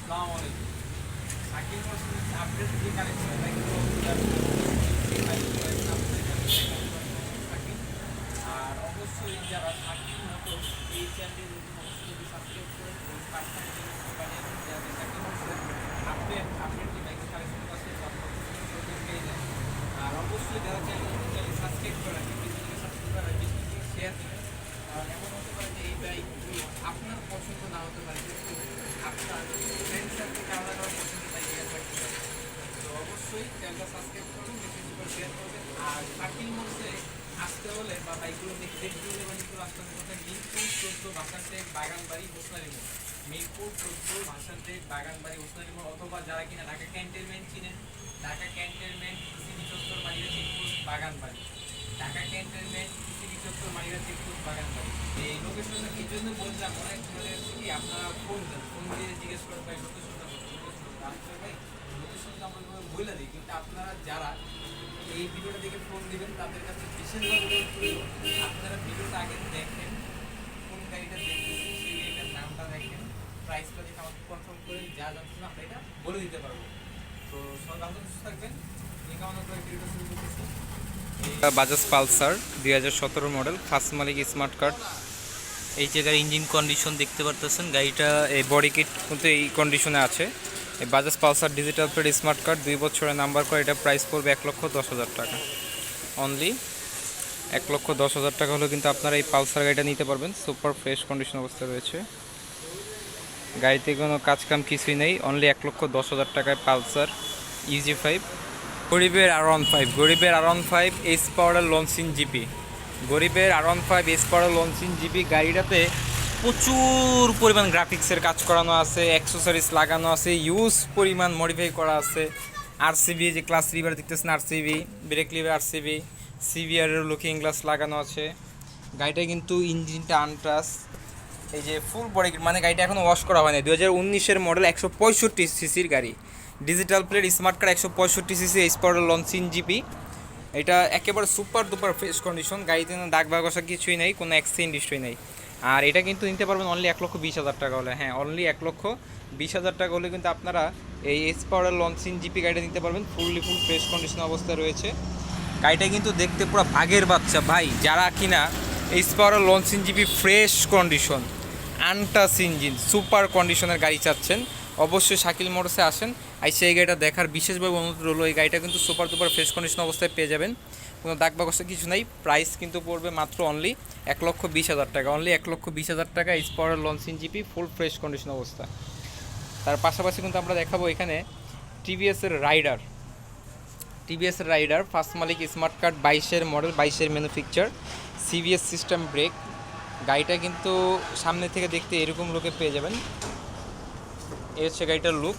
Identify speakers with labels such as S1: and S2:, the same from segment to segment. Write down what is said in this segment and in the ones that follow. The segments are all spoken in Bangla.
S1: আসসালামু আলাইকুম। সাকিব হোসেন আপডেট যে কালেকশন আর অবশ্যই যারা সাকিব মতো এই চ্যানেলের অবশ্যই যদি সাবস্ক্রাইব করে ওই পার্সোনাল যাদের সাকিব হোসেন আপডেট যে বাইকের কালেকশন আছে পেয়ে যায়। আর অবশ্যই যারা চ্যানেল সাবস্ক্রাইব করে রাখে ফেসবুকে সাবস্ক্রাইব করে রাখে শেয়ার দেবেন। কারণ এমন হতে পারে যে এই বাইকগুলো আপনার পছন্দ না হতে পারে, কিন্তু আপনার ফ্রেন্ড সার্কেলকে আলাদা করার পছন্দ বাইক থাকতে পারে। তো অবশ্যই চ্যানেলটা সাবস্ক্রাইব করবেন, বেশি বেশি করে শেয়ার করবেন। আর শাকিল মোড়সে আসতে হলে বা বাইকগুলো দেখতে হলে বা নিতে আসতে হলে কোথায় মিরপুর 14 ভাষাতে বাগানবাড়ি হোসনারি মোড়, মিরপুর 14 ভাষাতে বাগানবাড়ি হোসনারি মোড়, অথবা যারা কিনা ঢাকা ক্যান্টনমেন্ট চিনেন, ঢাকা ক্যান্টনমেন্ট সিটি চত্বর মারিয়া চেকপোস্ট বাগানবাড়ি, ঢাকা ক্যান্টনমেন্ট সিটি চত্বর মারিয়া চেকপোস্ট বাগানবাড়ি। এই লোকেশনটা এই জন্য বললাম, অনেক ধরনের হচ্ছে কি আপনারা ফোন দেন, ফোন দিয়ে জিজ্ঞেস করেন ভাই লোকেশনটা আসলে ভাই লোকেশনটা আমরা বলে দিই, কিন্তু আপনারা যারা এই ভিডিওটা দেখে ফোন দিবেন তাদের কাছে বিশেষভাবে অনুরোধ করব, আপনারা ভিডিওটা আগে দেখেন, কোন গাড়িটা দেখতেছেন সেই গাড়িটার নামটা দেখেন, প্রাইসটা দেখে আমাকে কনফার্ম করে যা জানছেন আমরা এটা বলে দিতে পারবো। তো সবাই ভালো সুস্থ থাকবেন, এই কামনা করে ভিডিওটা শুরু করতেছি।
S2: বাজাজ পালসার 2017 মডেল, ফার্স্ট মালিক, স্মার্ট কার্ড। এই জায়গার ইঞ্জিন কন্ডিশন দেখতে পারতেছেন, গাড়িটা এই বডি কিট কিন্তু এই কন্ডিশনে আছে। এই Bajaj Pulsar digital plate smart card, 2 বছরের নাম্বার করা। এটা প্রাইস পড়বে 1,10,000 টাকা অনলি। 1,10,000 টাকা হলেও কিন্তু আপনারা এই পালসার গাড়িটা নিতে পারবেন। সুপার ফ্রেশ কন্ডিশন অবস্থায় রয়েছে, গাড়িতে কোনো কাজকাম কিছুই নেই। অনলি 1,10,000 টাকায় পালসার EG5। গরিবের R15 S power launching GP, গরিবের R15 S power launching GP. গাড়িটাতে প্রচুর পরিমাণ গ্রাফিক্সের কাজ করানো আছে, অ্যাক্সেসরিজ লাগানো আছে, ইউজ পরিমাণ মডিফাই করা আছে। RCB যে ক্লাস লিভার দেখতেছেন, RCB ব্রেক লিভার, RCB সিভিআরের লুকিং গ্লাস লাগানো আছে। গাড়িটা কিন্তু ইঞ্জিনটা আনটাস, এই যে ফুল বডি মানে গাড়িটা এখনও ওয়াশ করা হয়নি। 2019-এর মডেল, 165 সিসির গাড়ি, digital plate smart card, 165 CC S power launching GP. এটা একেবারে সুপার ডুপার ফ্রেশ কন্ডিশন, গাড়িতে দাগ বা ঘষা কিছুই নেই, কোনো অ্যাক্সিডেন্ট হিস্ট্রি নেই। আর এটা কিন্তু নিতে পারবেন অনলি 1,20,000 টাকা হলে। হ্যাঁ, অনলি 1,20,000 টাকা হলে কিন্তু আপনারা এই এস পাওয়ার লঞ্চিং জিপি গাড়িটা নিতে পারবেন। ফুল ফ্রেশ কন্ডিশন অবস্থায় রয়েছে গাড়িটা, কিন্তু দেখতে পুরো বাঘের বাচ্চা ভাই। যারা কিনা S power launching GP fresh condition, untouch engine, super কন্ডিশনের গাড়ি চাচ্ছেন, অবশ্যই শাকিল মোটরসে আসেন। আইসে এই গাড়িটা দেখার বিশেষভাবে অনুরোধ রইল। এই গাড়িটা কিন্তু সুপার ডুপার ফ্রেশ কন্ডিশন অবস্থায় পেয়ে যাবেন, কোনো দাগ বাগসা কিছু নাই। প্রাইস কিন্তু পড়বে মাত্র অনলি 1,20,000 টাকা, অনলি 1,20,000 টাকা S power launching GP full fresh condition অবস্থা। তার পাশাপাশি কিন্তু আমরা দেখাবো এখানে টিভিএসের রাইডার ফার্স্ট মালিক স্মার্ট কার্ড, 22-এর মডেল, 22-এর ম্যানুফ্যাকচার, সিবিএস সিস্টেম ব্রেক। গাড়িটা কিন্তু সামনে থেকে দেখতে এরকম লুকে পেয়ে যাবেন, এই হচ্ছে গাড়িটার লুক।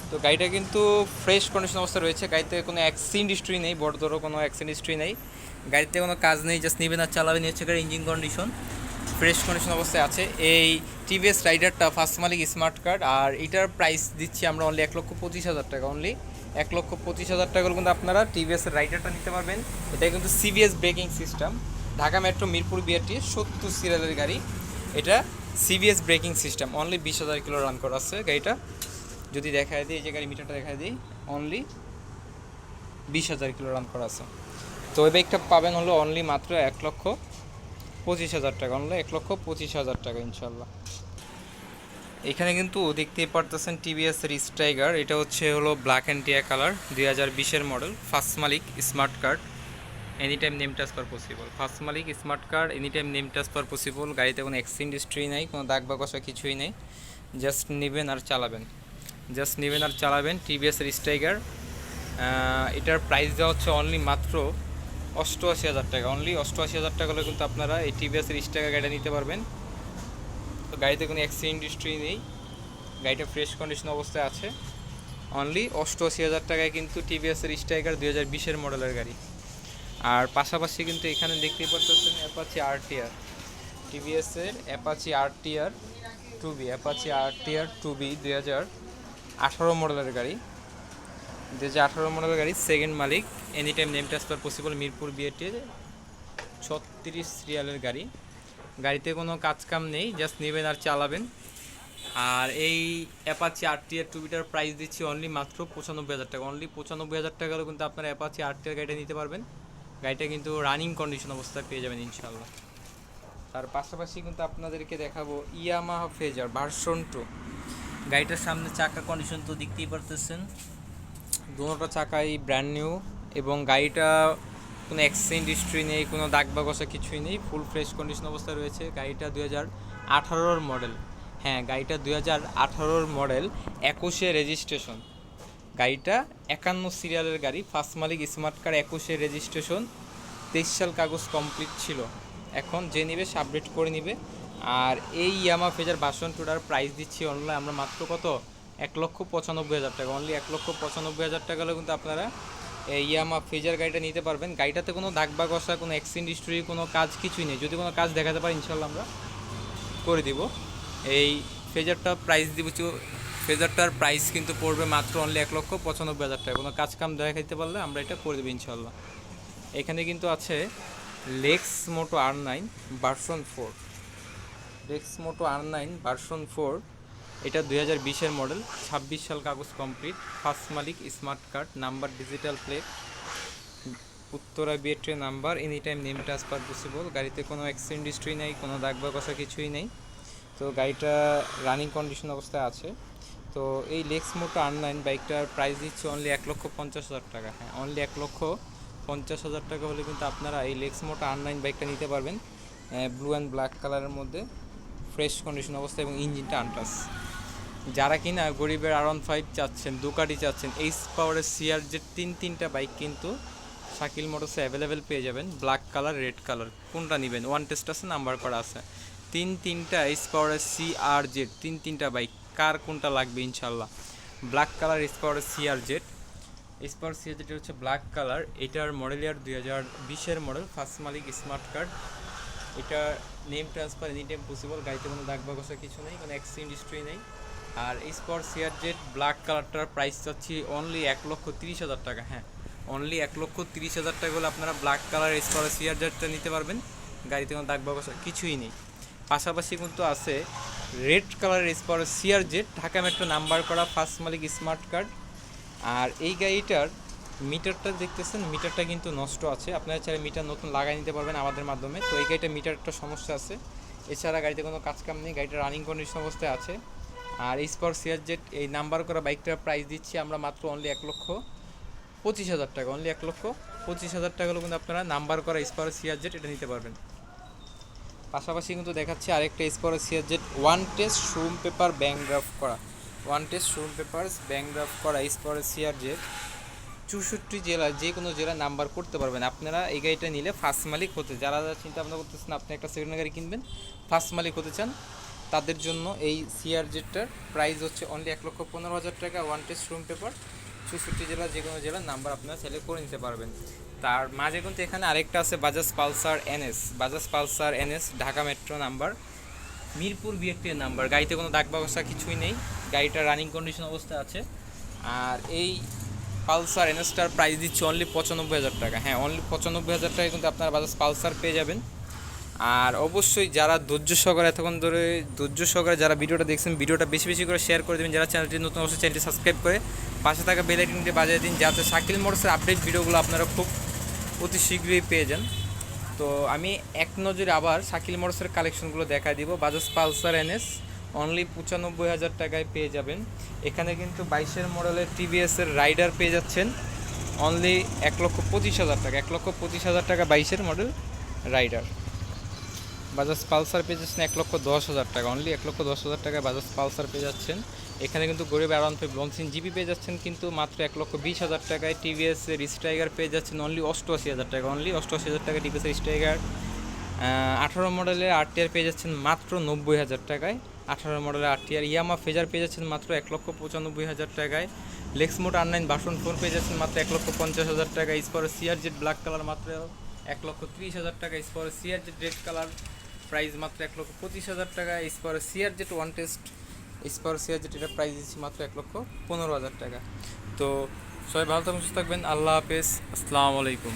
S2: তো গাড়িটা কিন্তু ফ্রেশ কন্ডিশন অবস্থা রয়েছে, গাড়িতে কোনো অ্যাক্সিডেন্ট হিস্ট্রি নেই, বড় ধরো কোনো অ্যাক্সিডেন্ট হিস্ট্রি নেই, গাড়িতে কোনো কাজ নেই, জাস্ট নেবেন আর চালাবেন। হচ্ছে গাড়ির ইঞ্জিন কন্ডিশন ফ্রেশ কন্ডিশন অবস্থায় আছে এই টিভিএস রাইডারটা ফার্স্ট মালিক স্মার্ট কার্ড। আর এটার প্রাইস দিচ্ছি আমরা অনলি 1,25,000 টাকা, অনলি 1,25,000 টাকা হলে কিন্তু আপনারা টিভিএস রাইডারটা নিতে পারবেন। এটা কিন্তু CBS braking system, Dhaka metro Mirpur BRT 70 সিরিয়ালের গাড়ি। এটা CBS braking system, only 20,000 kilo run করা আছে গাড়িটা। যদি দেখায় দিই, এই যে গাড়ি মিটারটা দেখায় দিই, অনলি 20,000 কিলো রান করা আছে। তো ওই বাইকটা পাবেন হলো অনলি মাত্র 1,25,000 টাকা, অনলি 1,25,000 টাকা ইনশাল্লাহ। এখানে কিন্তু দেখতেই পারতেছেন টিভিএসের স্ট্রাইগার, এটা হলো ব্ল্যাক অ্যান্ড টিয়া কালার, 2020-এর মডেল, ফার্স্ট মালিক smart card, any time name transfer possible. First মালিক smart card, any time name transfer possible. গাড়িতে কোনো অ্যাক্সিডেন্ট হিস্ট্রি নেই, কোনো দাগ বা কষা কিছুই নেই, জাস্ট নেবেন আর চালাবেন। টিভিএসের স্ট্রাইগার, এটার প্রাইস দেওয়া হচ্ছে অনলি মাত্র 88,000 টাকা, অনলি 88,000 টাকা হলে কিন্তু আপনারা এই টিভিএসের স্ট্রাইগার গাড়িটা নিতে পারবেন। তো গাড়িতে কোনো অ্যাক্সিডেন্ট হিস্ট্রি নেই, গাড়িটা ফ্রেশ কন্ডিশন অবস্থায় আছে। অনলি 88,000 টাকায় কিন্তু টিভিএসের স্ট্রাইগার 2020-এর মডেলের গাড়ি। আর পাশাপাশি কিন্তু এখানে দেখতেই পাচ্ছেন অ্যাপাচি আরটিআর, টিভিএসের অ্যাপাচি আরটিআর 2B 2018 মডেলের গাড়ি, 2018 মডেলের গাড়ি, সেকেন্ড মালিক, any time name transfer possible, Mirpur বিএটির 36 সিরিয়ালের গাড়ি। গাড়িতে কোনো কাজ কাম নেই, জাস্ট নেবেন আর চালাবেন। আর এই অ্যাপাচি আরটিআর টুবিটার প্রাইস দিচ্ছি অনলি মাত্র 95,000 টাকা। অনলি 95,000 টাকা হলেও কিন্তু আপনারা অ্যাপাচি আরটিআর গাড়িটা নিতে পারবেন। গাড়িটা কিন্তু রানিং কন্ডিশন অবস্থায় পেয়ে যাবেন ইনশাল্লাহ। তার পাশাপাশি কিন্তু আপনাদেরকে দেখাবো ইয়ামাহা ফেজার ভার্সন 2। গাড়িটার সামনে চাকা কন্ডিশন তো দেখতেই পারতেছেন, দুটো চাকাই ব্র্যান্ড নিউ এবং গাড়িটা কোনো অ্যাক্সিডেন্ট হিস্ট্রি নেই, কোনো দাগ বা ঘষা কিছুই নেই, ফুল ফ্রেশ কন্ডিশন অবস্থায় রয়েছে। গাড়িটা 2018 মডেল। হ্যাঁ, গাড়িটা 2018 মডেল, 21-এ রেজিস্ট্রেশন। গাড়িটা 51 সিরিয়ালের গাড়ি, ফার্স্ট মালিক, স্মার্ট কার্ড, 21-এ রেজিস্ট্রেশন, 23 সাল কাগজ কমপ্লিট ছিল। এখন যে নিবে সে আপডেট করে নিবে। আর এই ইয়ামাহা ফেজার ভার্সন 2টার প্রাইস দিচ্ছি অনলাইন আমরা মাত্র কত, 1,95,000 টাকা। অনলি 1,95,000 টাকা হলে কিন্তু আপনারা এই ইয়ামাহা ফেজার গাড়িটা নিতে পারবেন। গাড়িটাতে কোনো দাগ বা ঘষা, কোনো অ্যাক্সিডেন্ট হিস্ট্রি, কোনো কাজ কিছুই নেই। যদি কোনো কাজ দেখাতে পারে ইনশাল্লাহ আমরা করে দিব। এই ফেজারটার প্রাইস কিন্তু পড়বে মাত্র অনলি 1,95,000 টাকা। কোনো কাজ কাম দেখাইতে পারলে আমরা এটা করে দেবো ইনশাল্লাহ। এখানে কিন্তু আছে লেক্স মোটো R9 ভার্সন 4। লেক্স মোটো R9 ভার্সন 4, এটা 2020-এর মডেল, 26 সাল কাগজ কমপ্লিট, ফার্স্ট মালিক, smart card, number digital plate, Uttara বিএট্রে number, any time name transfer possible. গাড়িতে কোনো অ্যাক্সিডেন্ট হিস্ট্রি নেই, কোনো দাগ বা কষা কিছুই নেই। তো গাড়িটা রানিং কন্ডিশন অবস্থায় আছে। তো এই লেক্স মোটো R9 বাইকটার প্রাইস দিচ্ছে অনলি 1,50,000 টাকা। হ্যাঁ, অনলি 1,50,000 টাকা হলে কিন্তু আপনারা এই লেক্স মোটো R9 বাইকটা নিতে পারবেন, ব্লু অ্যান্ড ব্ল্যাক কালারের মধ্যে, ফ্রেশ কন্ডিশন অবস্থা এবং ইঞ্জিনটা আনটাস। যারা কিনা গরিবের R15 চাচ্ছেন, দুকাটি চাচ্ছেন, এইচ পাওয়ারের সিআরজেড তিনটা বাইক কিন্তু শাকিল মোটরসে অ্যাভেলেবেল পেয়ে যাবেন, ব্ল্যাক কালার, রেড কালার। কোনটা নেবেন? ওয়ান টেস্ট আছে, নাম্বার করা আছে। তিনটা এইচ পাওয়ারের সিআরজেড, তিনটা বাইক, কার কোনটা লাগবে ইনশাল্লাহ? ব্ল্যাক কালার এইচ পাওয়ারের সিআরজেড। এইচ পাওয়ার সিআরজেড হচ্ছে ব্ল্যাক কালার। এটার মডেল ইয়ার 2020-এর মডেল, ফার্স্ট মালিক, স্মার্ট কার্ড। এটা name transfer any time possible. গাড়িতে কোনো দাগ বা ঘষা কিছু নেই, কোনো অ্যাক্সিডেন্ট হিস্ট্রি নেই। আর এই স্পট সিআরজেড ব্ল্যাক কালারটার প্রাইস চাচ্ছি অনলি 1,30,000 টাকা। হ্যাঁ, অনলি 1,30,000 টাকা হলে আপনারা ব্ল্যাক কালার স্পট সিআরজেডটা নিতে পারবেন। গাড়িতে কোনো দাগ বা ঘষা কিছুই নেই। পাশাপাশি কিন্তু আছে রেড কালারের spot CRZ, Dhaka metro number করা, ফার্স্ট মালিক, স্মার্ট কার্ড। আর এই গাড়িটার মিটারটা দেখতেছেন, মিটারটা কিন্তু নষ্ট আছে। আপনারা চাইলে মিটার নতুন লাগাই নিতে পারবেন আমাদের মাধ্যমে। তো এই গাড়িটা মিটারটা সমস্যা আছে, এছাড়া গাড়িতে কোনো কাজকাম নেই, গাড়িটা রানিং কন্ডিশন অবস্থায় আছে। আর এই স্পট সিআরজেড এই নাম্বার করা বাইকটার প্রাইস দিচ্ছি আমরা মাত্র অনলি 1,25,000 টাকা। অনলি 1,25,000 টাকা হলেও কিন্তু আপনারা নাম্বার করা স্পট সিআরজেড এটা নিতে পারবেন। পাশাপাশি কিন্তু দেখাচ্ছে আরেকটা spot CRZ one test showroom paper bank draft করা, one test showroom papers bank draft করা স্পট সিআরজেড। 64 জেলার যে কোনো জেলায় নাম্বার করতে পারবেন আপনারা। এই গাড়িটা নিলে ফার্স্ট মালিক হতে, যারা চিন্তা ভাবনা করতেছেন আপনি একটা সেকেন্ড গাড়ি কিনবেন, ফার্স্ট মালিক হতে চান, তাদের জন্য এই সিআরজেডটার প্রাইস হচ্ছে অনলি 1,15,000 টাকা। ওয়ান টেস্ট শোরুম পেপার, 64 জেলা যে কোনো জেলার নাম্বার আপনারা সিলেক্ট করে নিতে পারবেন। তার মাঝে কিন্তু এখানে আরেকটা আছে Bajaj Pulsar NS, Bajaj Pulsar NS, Dhaka metro number, Mirpur বিএট্রির নাম্বার। গাড়িতে কোনো দাগ ব্যবস্থা কিছুই নেই, গাড়িটা রানিং কন্ডিশন অবস্থায় আছে। আর এই পালসার এনএসটার প্রাইস দিচ্ছে অনলি 95,000 টাকা। হ্যাঁ, অনলি 95,000 টাকায় কিন্তু আপনারা বাজাজ পালসার পেয়ে যাবেন। আর অবশ্যই যারা ধৈর্য সহকারে এতক্ষণ ধরে যারা ভিডিওটা দেখছেন, ভিডিওটা বেশি বেশি করে শেয়ার করে দেবেন। যারা চ্যানেলটি নতুন অবশ্যই চ্যানেলটি সাবস্ক্রাইব করে পাশে থাকা বেল আইকনটি বাজিয়ে দিন, যাতে শাকিল মোটরসের আপডেট ভিডিওগুলো আপনারা খুব অতি শীঘ্রই পেয়ে যান। তো আমি এক নজরে আবার শাকিল মোটরসের কালেকশনগুলো দেখা দিব। বাজাজ পালসার এনএস অনলি 95,000 টাকায় পেয়ে যাবেন। এখানে কিন্তু 22-এর মডেলের টিভিএসের রাইডার পেয়ে যাচ্ছেন অনলি 1,25,000 টাকা। 1,25,000 টাকা 22-এর মডেল রাইডার। বাজাজ পালসার পেয়ে যাচ্ছেন 1,10,000 টাকা। অনলি 1,10,000 টাকায় বাজাজ পালসার পেয়ে যাচ্ছেন। এখানে কিন্তু গরিব R15 লঞ্চিং জিপি পেয়ে যাচ্ছেন কিন্তু মাত্র 1,20,000 টাকায়। টিভিএস স্ট্রাইগার পেয়ে যাচ্ছেন অনলি 88,000 টাকা। অনলি 88,000 টাকা টিভিএস স্ট্রাইগার। 18 মডেলের আরটিআর পেয়ে যাচ্ছেন মাত্র 90,000 টাকায়। 18 মডেলের আরটিআর। ইয়ামাহা ফেজার পেয়ে যাচ্ছেন মাত্র 1,95,000 টাকায়। লেক্স মোটো R9 ভার্সন 4 পেয়ে যাচ্ছেন মাত্র 1,50,000 টাকা। স্পোর সিআরজেড ব্ল্যাক কালার মাত্র 1,30,000 টাকা। Spore CRZ red colour price মাত্র 1,25,000 টাকা। Spore CRZ one test spore CRZ এটার প্রাইস দিচ্ছি মাত্র 1,15,000 টাকা। তো সবাই ভালো থাকবেন, সুস্থ থাকবেন। আল্লাহ হাফেজ, আসসালামু আলাইকুম।